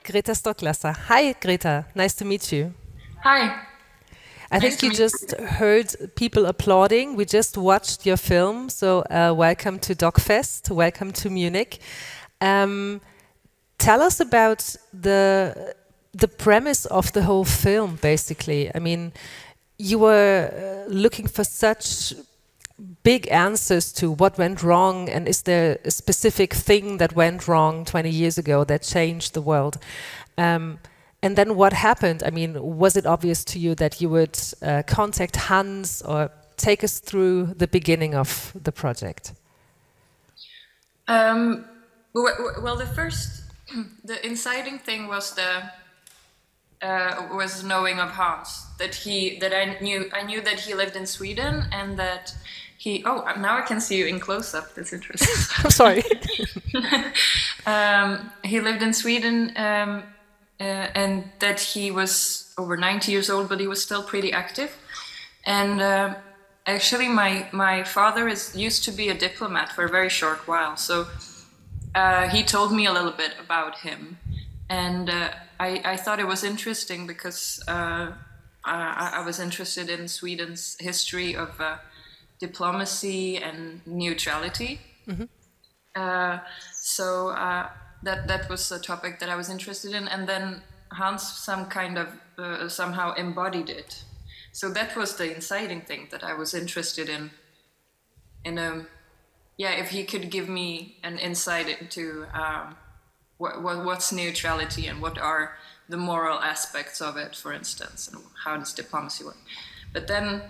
Greta Stocklassa. Hi, Greta. Nice to meet you. Hi. I think you just heard people applauding. We just watched your film, so welcome to DOK.fest. Welcome to Munich. Tell us about the premise of the whole film, basically. I mean, you were looking for such big answers to what went wrong, and is there a specific thing that went wrong 20 years ago that changed the world? And then what happened? I mean, was it obvious to you that you would contact Hans, or take us through the beginning of the project? Well, the inciting thing was was knowing of Hans. I knew that he lived in Sweden, and that he. Oh, now I can see you in close up. That's interesting. I'm sorry. He lived in Sweden, and that he was over 90 years old, but he was still pretty active. And actually, my father used to be a diplomat for a very short while, so he told me a little bit about him, and I thought it was interesting because I was interested in Sweden's history of diplomacy and neutrality. Mm-hmm. So that was a topic that I was interested in, and then Hans somehow embodied it. So that was the inciting thing that I was interested in. If he could give me an insight into what's neutrality and what are the moral aspects of it, for instance, and how does diplomacy work. But then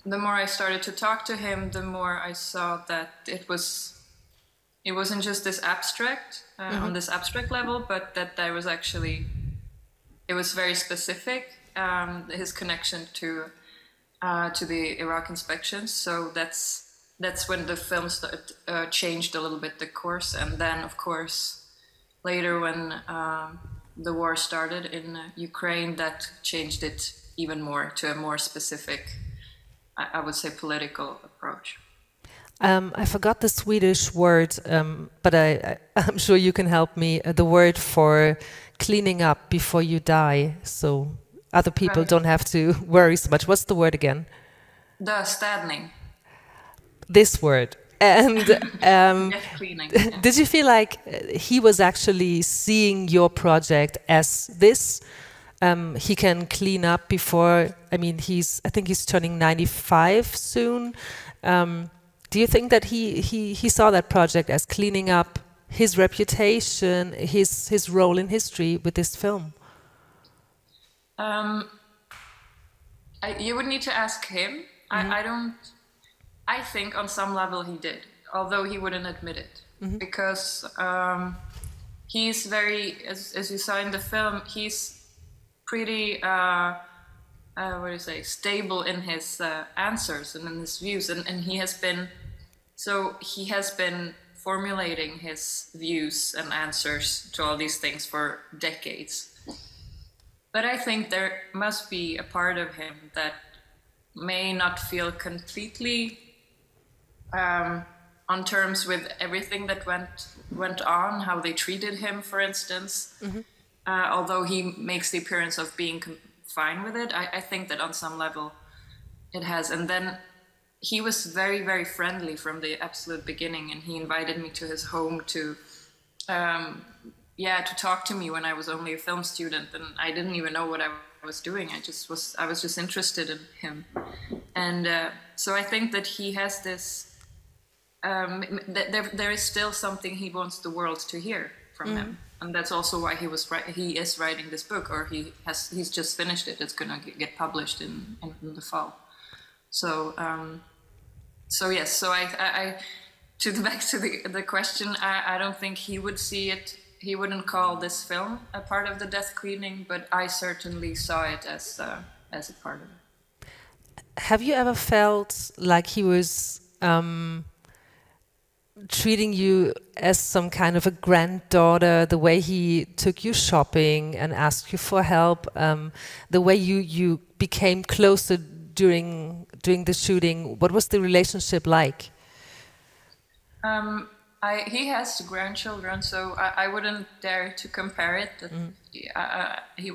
the more I started to talk to him, the more I saw that it wasn't just this abstract, on this abstract level, but that there was actually, it was very specific, his connection to the Iraq inspections. So that's when the film changed a little bit the course. And then, of course, later when the war started in Ukraine, that changed it even more to a more specific, I would say, political approach. I forgot the Swedish word, but I'm sure you can help me. The word for cleaning up before you die, so other people don't have to worry so much. What's the word again? The städning. This word. And cleaning. Did you feel like he was actually seeing your project as this? He can clean up before. I mean, I think he's turning 95 soon. Do you think that he saw that project as cleaning up his reputation, his role in history with this film? You would need to ask him. Mm-hmm. I think on some level he did, although he wouldn't admit it, mm-hmm. because he's very, as you saw in the film, he's pretty, stable in his answers and in his views, and he has been formulating his views and answers to all these things for decades. But I think there must be a part of him that may not feel completely on terms with everything that went on, how they treated him, for instance. Mm-hmm. Although he makes the appearance of being fine with it, I think that on some level it has. And then he was very, very friendly from the absolute beginning, and he invited me to his home to talk to me when I was only a film student, and I didn't even know what I was doing. I was just interested in him, and so I think that he has this. There is still something he wants the world to hear from him, and that's also why he is writing this book, or he's just finished it. It's gonna get published in the fall. So yes. So I back to the question. I don't think he would see it. He wouldn't call this film a part of the death cleaning, but I certainly saw it as a part of it. Have you ever felt like he was treating you as some kind of a granddaughter, the way he took you shopping and asked you for help, the way you became closer during the shooting? What was the relationship like? He has grandchildren, so I wouldn't dare to compare it. That he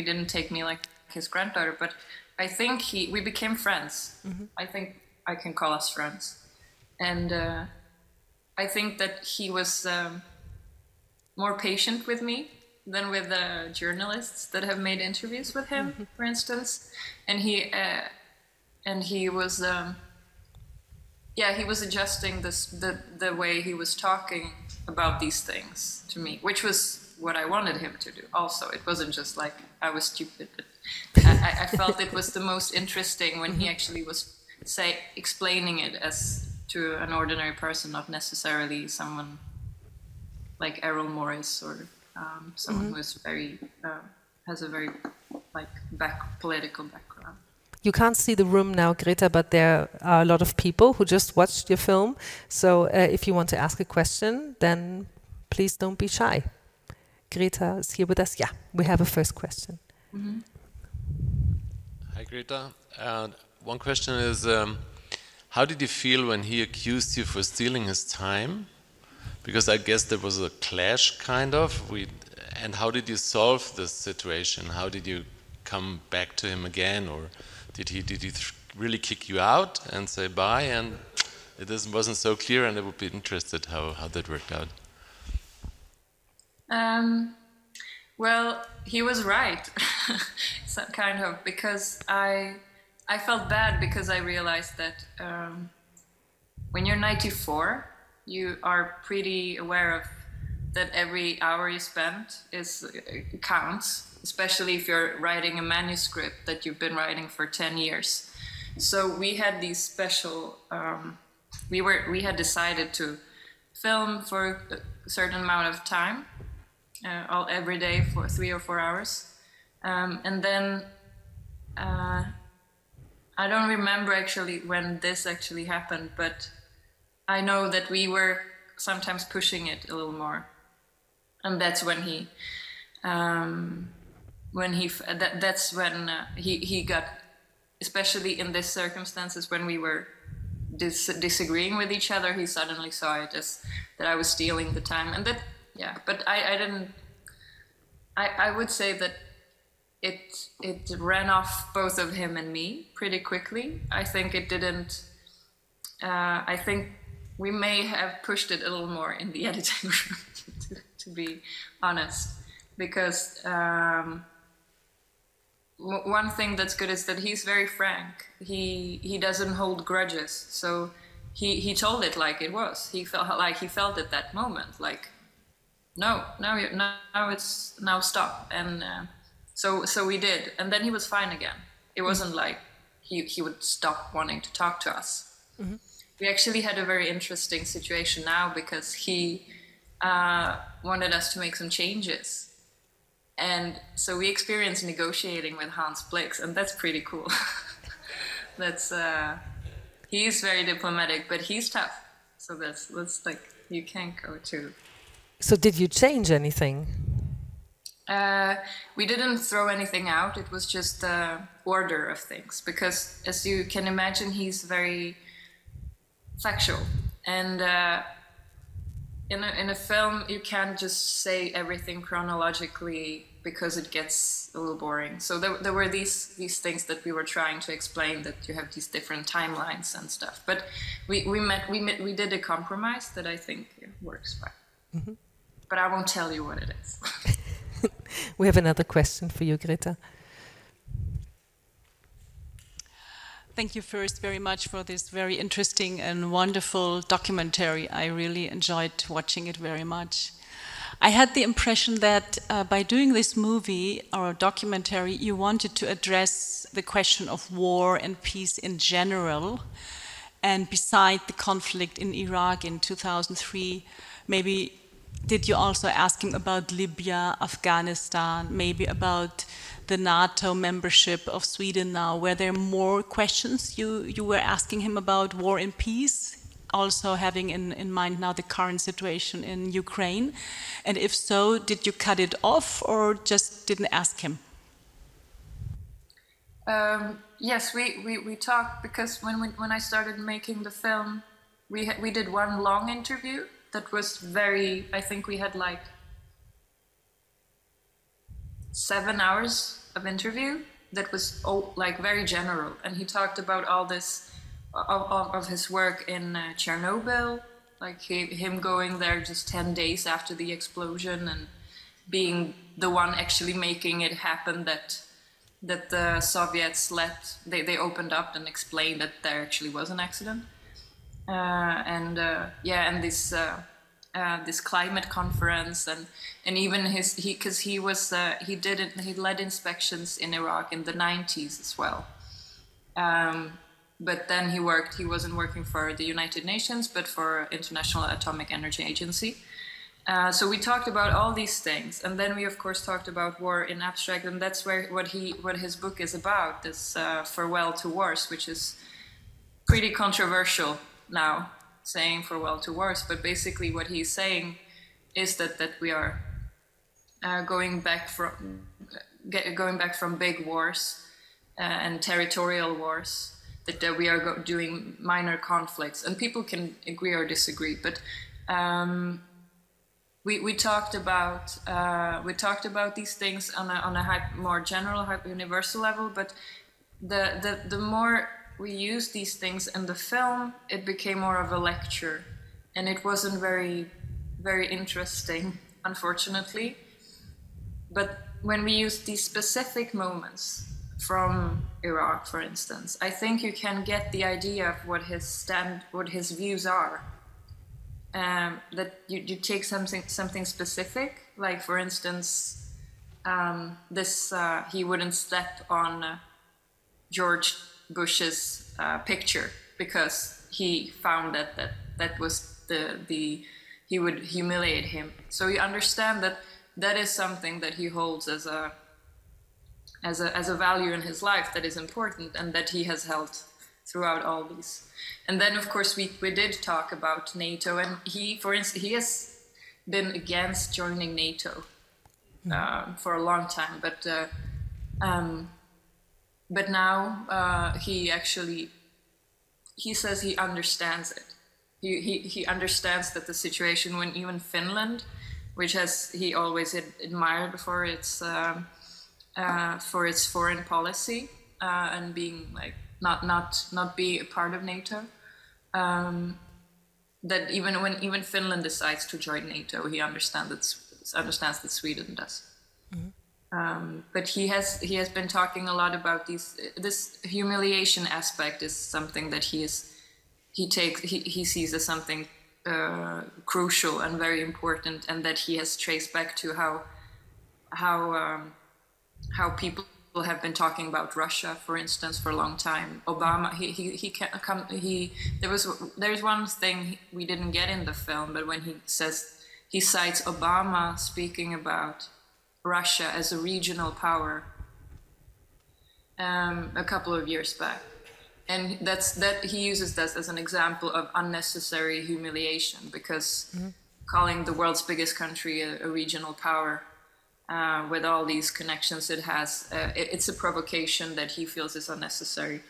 didn't take me like his granddaughter, but I think we became friends. I think I can call us friends, and I think that he was more patient with me than with the journalists that have made interviews with him, for instance. And he was. Yeah, he was adjusting the way he was talking about these things to me, which was what I wanted him to do. Also, it wasn't just like I was stupid, but I felt it was the most interesting when he actually was explaining it as to an ordinary person, not necessarily someone like Errol Morris or someone who is very has a very like political background. You can't see the room now, Greta, but there are a lot of people who just watched your film. So if you want to ask a question, then please don't be shy. Greta is here with us. Yeah, we have a first question. Hi, Greta. One question is, how did you feel when he accused you for stealing his time? Because I guess there was a clash, kind of. And how did you solve this situation? How did you come back to him again, or did he really kick you out and say bye? And it wasn't so clear, and I would be interested how that worked out. Well, he was right, so kind of, because I felt bad because I realized that when you're 94, you are pretty aware of that every hour you spend counts, especially if you're writing a manuscript that you've been writing for 10 years. So we had these special, we had decided to film for a certain amount of time, every day for 3 or 4 hours. And then, I don't remember actually when this actually happened, but I know that we were sometimes pushing it a little more. And that's when he got, especially in these circumstances when we were disagreeing with each other, he suddenly saw it as that I was stealing the time. And that, yeah, but I would say that it ran off both of him and me pretty quickly. I think it didn't, I think we may have pushed it a little more in the editing room, to be honest, because one thing that's good is that he's very frank. He doesn't hold grudges, so he told it like it was. He felt like he felt at that moment, like now stop, and so we did, and then he was fine again. It wasn't like he would stop wanting to talk to us. We actually had a very interesting situation now because he wanted us to make some changes. And so we experienced negotiating with Hans BLIX, and that's pretty cool. He's very diplomatic, but he's tough. So that's like, you can't go to. So did you change anything? We didn't throw anything out. It was just the order of things, because as you can imagine, he's very factual, and in a film you can't just say everything chronologically because it gets a little boring. So there were these things that we were trying to explain, that you have these different timelines and stuff. But we did a compromise that I think works fine. But I won't tell you what it is. We have another question for you, Greta. Thank you first very much for this very interesting and wonderful documentary. I really enjoyed watching it very much. I had the impression that by doing this movie or documentary, you wanted to address the question of war and peace in general. And beside the conflict in Iraq in 2003, maybe did you also ask him about Libya, Afghanistan, maybe about the NATO membership of Sweden now? Were there more questions you were asking him about war and peace, also having in mind now the current situation in Ukraine? And if so, did you cut it off or just didn't ask him? Yes, we talked, because when I started making the film, we did one long interview that was very, I think we had like 7 hours of interview that was like very general, and he talked about all this of his work in Chernobyl, like him going there just 10 days after the explosion and being the one actually making it happen, that the Soviets they opened up and explained that there actually was an accident, and this climate conference, and even he led inspections in Iraq in the 90s as well, but then he wasn't working for the United Nations but for International Atomic Energy Agency. So we talked about all these things, and then we of course talked about war in abstract, and that's what his book is about, this Farewell to Wars, which is pretty controversial now, saying farewell to wars, but basically what he's saying is that we are going back from big wars and territorial wars, that we are doing minor conflicts, and people can agree or disagree, but we talked about these things on a more general, universal level, but the more we used these things in the film, it became more of a lecture, and it wasn't very, very interesting, unfortunately. But when we use these specific moments from Iraq, for instance, I think you can get the idea of what his views are. That you take something specific, like for instance, he wouldn't step on George Bush's picture because he found that was he would humiliate him. So you understand that is something that he holds as a value in his life that is important, and that he has held throughout all these. And then of course we did talk about NATO, and for instance, he has been against joining NATO for a long time, but now he says he understands it. He understands that the situation, when even Finland, which he always admired for its foreign policy and being like not be a part of NATO, that even Finland decides to join NATO, he understands that Sweden does. Mm-hmm. But he has been talking a lot about this humiliation aspect is something that he sees as something crucial and very important, and that he has traced back to how people have been talking about Russia, for instance, for a long time. Obama, there's one thing we didn't get in the film, but when he cites Obama speaking about Russia as a regional power a couple of years back, and he uses that as an example of unnecessary humiliation, because calling the world's biggest country a regional power, with all these connections it has, it's a provocation that he feels is unnecessary.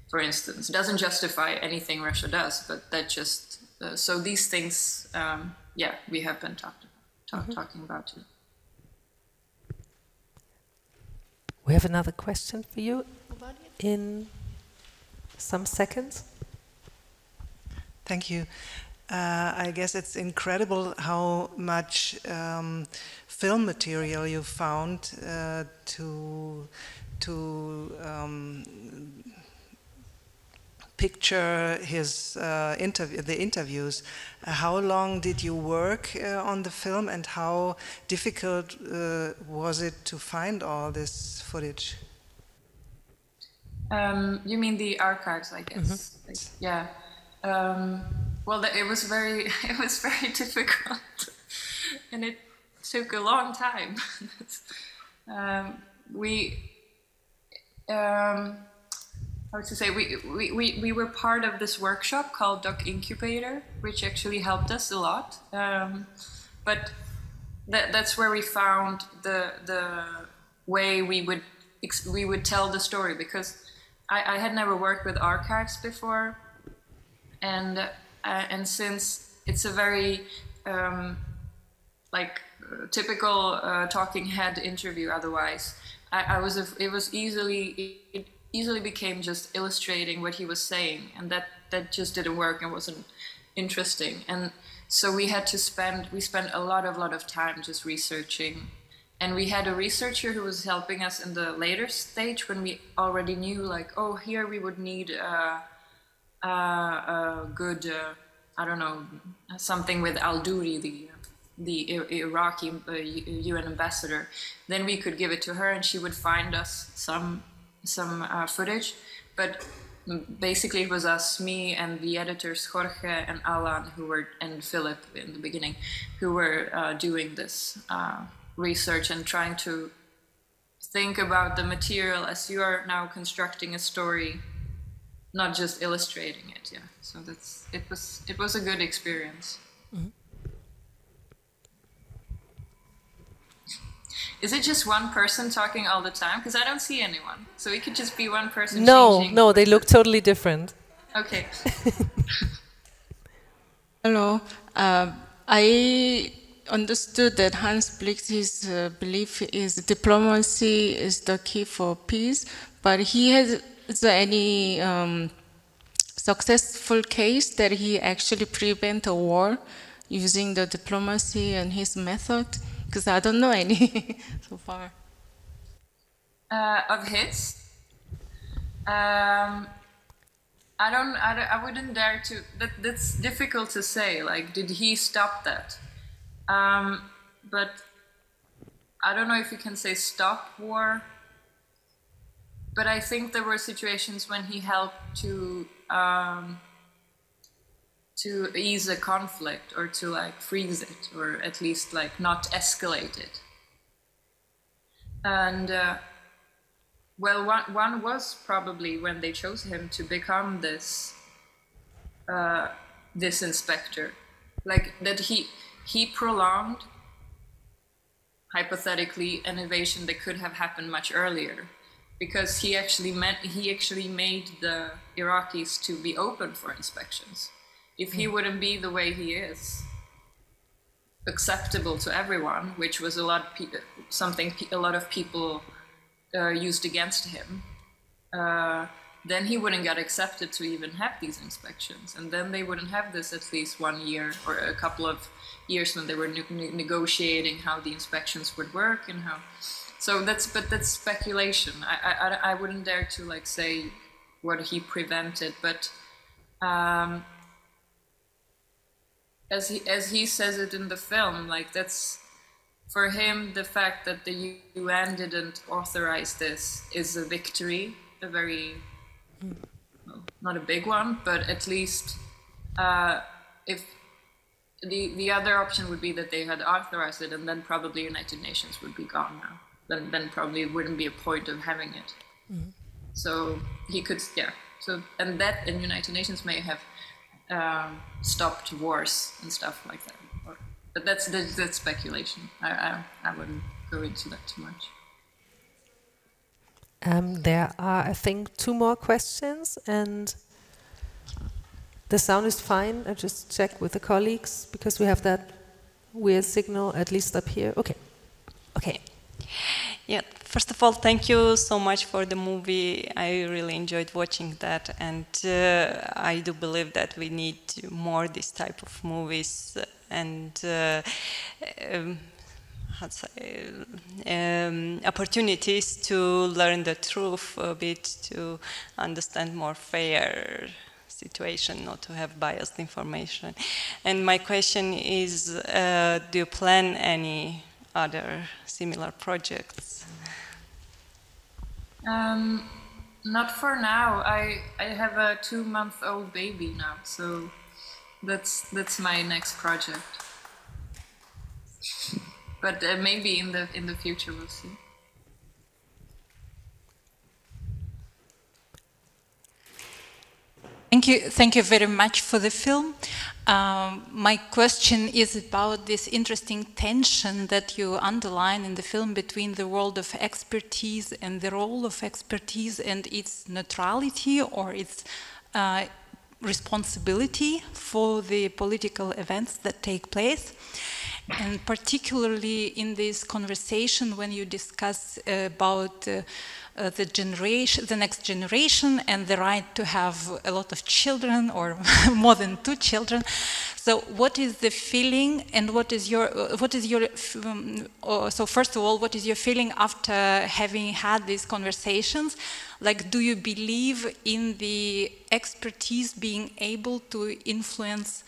For instance, it doesn't justify anything Russia does, but that just so these things, we have been talking about too. We have another question for you in some seconds. Thank you. I guess it's incredible how much film material you found to picture the interviews. How long did you work on the film, and how difficult was it to find all this footage? You mean the archives, I guess? Mm-hmm. Yeah. Well, it was very difficult, and it took a long time. We were part of this workshop called DOK Incubator, which actually helped us a lot. But that's where we found the way we would tell the story, because I had never worked with archives before, and since it's a very typical talking head interview. Otherwise, it easily became just illustrating what he was saying, and that just didn't work and wasn't interesting. And so we spent a lot of time just researching. And we had a researcher who was helping us in the later stage when we already knew, like, oh, here we would need a good, I don't know, something with Al-Duri, the Iraqi UN ambassador. Then we could give it to her, and she would find us some footage. But basically, it was us, me, and the editors Jorge and Alan, and Philip in the beginning, who were doing this research and trying to think about the material as you are now constructing a story, not just illustrating it. Yeah, so it was a good experience. Mm-hmm. Is it just one person talking all the time? Because I don't see anyone, so it could just be one person. No, they look totally different. Okay. Hello, I understood that Hans Blix's belief is diplomacy is the key for peace, but is there any successful case that he actually prevent a war using the diplomacy and his method? Because I don't know any so far. Of his? I wouldn't dare to. That's difficult to say. Like, did he stop that? But I don't know if you can say stop war, but I think there were situations when he helped to ease a conflict, or to like freeze it, or at least like not escalate it. And well, one was probably when they chose him to become this inspector, like that he prolonged, hypothetically, an invasion that could have happened much earlier, because he actually made the Iraqis to be open for inspections. If he wouldn't be the way he is, acceptable to everyone, which was something a lot of people used against him, then he wouldn't get accepted to even have these inspections, and then they wouldn't have this at least 1 year or a couple of years when they were negotiating how the inspections would work and how. So that's speculation. I wouldn't dare to like say what he prevented, but as he says it in the film, like that's for him, the fact that the UN didn't authorize this is a victory, a very, well, not a big one, but at least if the other option would be that they had authorized it, and then probably United Nations would be gone now. Then probably it wouldn't be a point of having it. Mm-hmm. So he could, yeah. So and United Nations may have stopped wars and stuff like that. But that's speculation. I wouldn't go into that too much. There are, I think, 2 more questions, and the sound is fine. I just check with the colleagues because we have that weird signal, at least up here. Okay. Okay. Yeah, first of all, thank you so much for the movie. I really enjoyed watching that, and I do believe that we need more this type of movies and opportunities to learn the truth a bit, to understand more fair situation, not to have biased information. And my question is, do you plan any other similar projects? Not for now. I have a 2-month-old baby now, so that's my next project. But maybe in the future we'll see. Thank you very much for the film. My question is about this interesting tension that you underline in the film between the world of expertise and the role of expertise and its neutrality or its responsibility for the political events that take place. And particularly in this conversation when you discuss about the next generation and the right to have a lot of children or more than 2 children. So what is the feeling and so first of all, what is your feeling after having had these conversations? Like, do you believe in the expertise being able to influence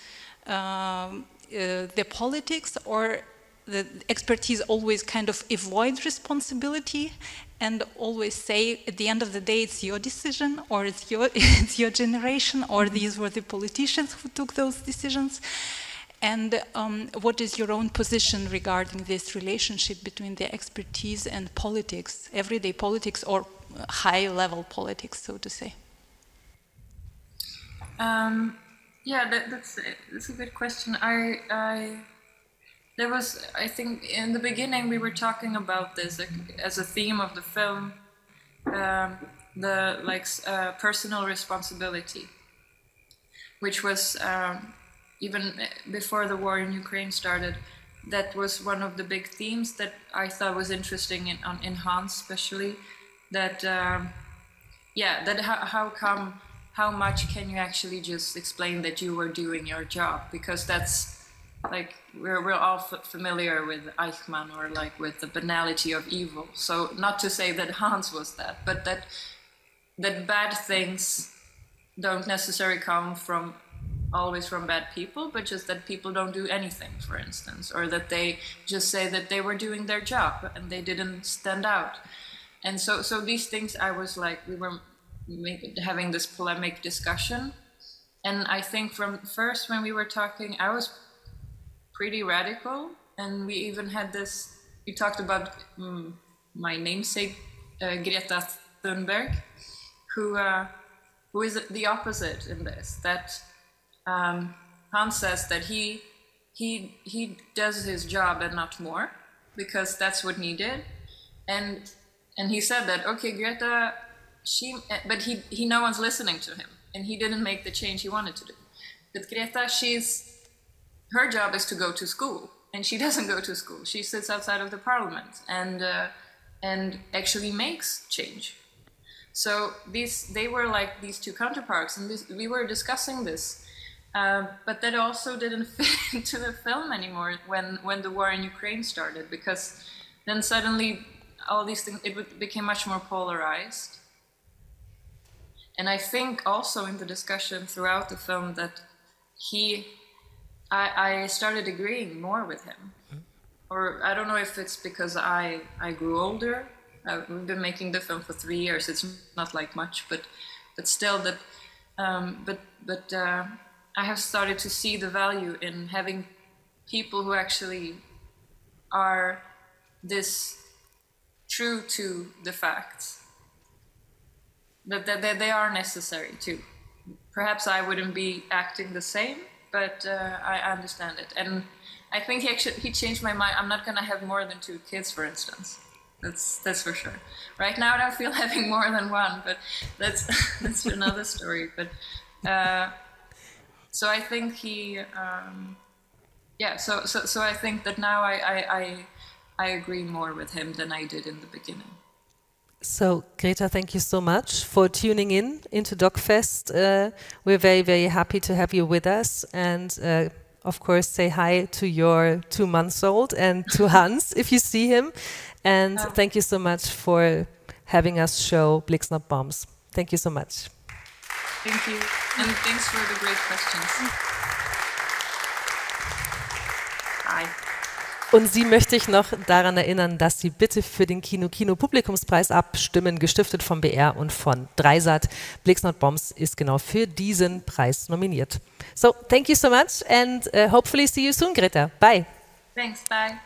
the politics, or the expertise always kind of avoids responsibility and always say at the end of the day it's your decision, or it's your generation, or these were the politicians who took those decisions? And what is your own position regarding this relationship between the expertise and politics, everyday politics or high-level politics, so to say? Yeah, that's a good question. There was, I think, in the beginning we were talking about this as a theme of the film, personal responsibility, which was even before the war in Ukraine started. That was one of the big themes that I thought was interesting in Hans, especially. That how much can you actually just explain that you were doing your job? Because that's like, we're all familiar with Eichmann, or like with the banality of evil. So not to say that Hans was that, but that bad things don't necessarily come always from bad people, but just that people don't do anything, for instance, or that they just say that they were doing their job and they didn't stand out. And so these things, I was like, we were having this polemic discussion. And I think from first when we were talking, I was pretty radical, and we even had this, we talked about my namesake, Greta Thunberg, who is the opposite in this, that Hans says that he does his job and not more, because that's what needed. And he said that, okay, Greta, but no one's listening to him, and he didn't make the change he wanted to do. But Greta, her job is to go to school, and she doesn't go to school. She sits outside of the parliament and actually makes change. So they were like these two counterparts, and we were discussing this, but that also didn't fit into the film anymore when the war in Ukraine started, because then suddenly all these things, it became much more polarized. And I think also in the discussion throughout the film that I started agreeing more with him. Or I don't know if it's because I grew older. We've been making the film for 3 years. It's not like much, but still that. I have started to see the value in having people who actually are this true to the facts. That they are necessary too. Perhaps I wouldn't be acting the same, but I understand it. And I think he changed my mind. I'm not going to have more than 2 kids, for instance. That's for sure. Right now I don't feel having more than 1, but that's another story. But so I think so I think that now I agree more with him than I did in the beginning. So, Greta, thank you so much for tuning into DOK.fest. We're very, very happy to have you with us. And, of course, say hi to your 2-month-old and to Hans, if you see him. And thank you so much for having us show BLIX Not Bombs. Thank you so much. Thank you. And thanks for the great questions. Bye. Und Sie möchte ich noch daran erinnern, dass Sie bitte für den Kino-Publikumspreis abstimmen, gestiftet vom BR und von Dreisat. BLIX Not Bombs ist genau für diesen Preis nominiert. So, thank you so much and hopefully see you soon, Greta. Bye. Thanks, bye.